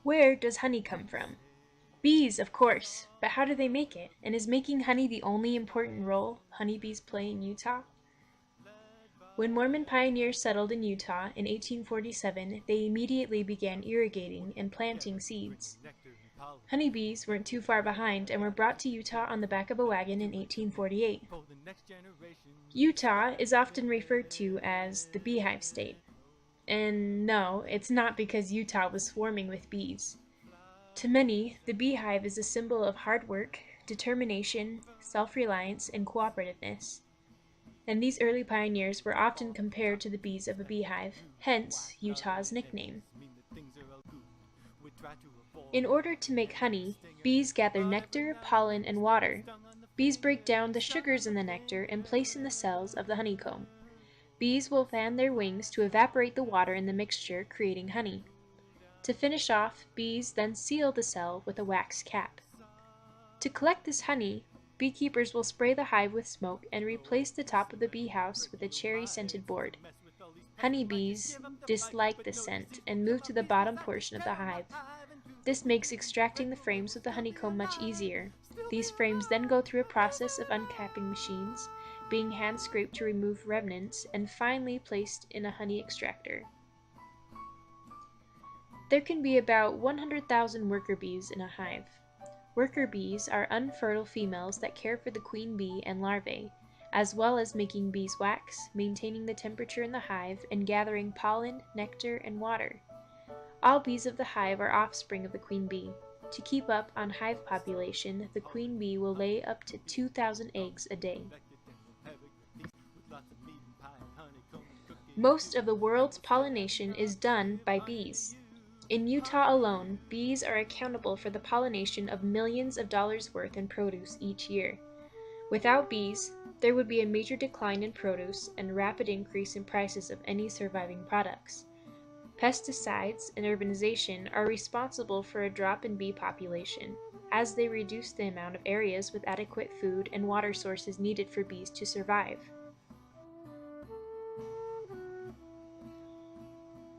Where does honey come from? Bees, of course, but how do they make it? And is making honey the only important role honeybees play in Utah? When Mormon pioneers settled in Utah in 1847, they immediately began irrigating and planting seeds. Honeybees weren't too far behind and were brought to Utah on the back of a wagon in 1848. Utah is often referred to as the Beehive State. And no, it's not because Utah was swarming with bees. To many, the beehive is a symbol of hard work, determination, self-reliance, and cooperativeness. And these early pioneers were often compared to the bees of a beehive, hence Utah's nickname. In order to make honey, bees gather nectar, pollen, and water. Bees break down the sugars in the nectar and place in the cells of the honeycomb. Bees will fan their wings to evaporate the water in the mixture, creating honey. To finish off, bees then seal the cell with a wax cap. To collect this honey, beekeepers will spray the hive with smoke and replace the top of the bee house with a cherry-scented board. Honeybees dislike the scent and move to the bottom portion of the hive. This makes extracting the frames of the honeycomb much easier. These frames then go through a process of uncapping machines, being hand-scraped to remove remnants, and finally placed in a honey extractor. There can be about 100,000 worker bees in a hive. Worker bees are unfertile females that care for the queen bee and larvae, as well as making beeswax, maintaining the temperature in the hive, and gathering pollen, nectar, and water. All bees of the hive are offspring of the queen bee. To keep up on hive population, the queen bee will lay up to 2,000 eggs a day. Most of the world's pollination is done by bees. In Utah alone, bees are accountable for the pollination of millions of dollars worth in produce each year. Without bees, there would be a major decline in produce and rapid increase in prices of any surviving products. Pesticides and urbanization are responsible for a drop in bee population, as they reduce the amount of areas with adequate food and water sources needed for bees to survive.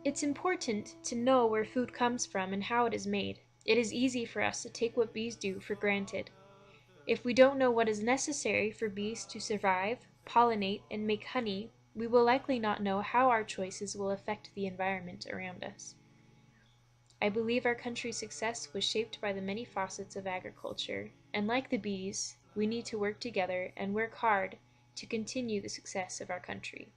It's important to know where food comes from and how it is made. It is easy for us to take what bees do for granted. If we don't know what is necessary for bees to survive, pollinate, and make honey, we will likely not know how our choices will affect the environment around us. I believe our country's success was shaped by the many facets of agriculture, and like the bees, we need to work together and work hard to continue the success of our country.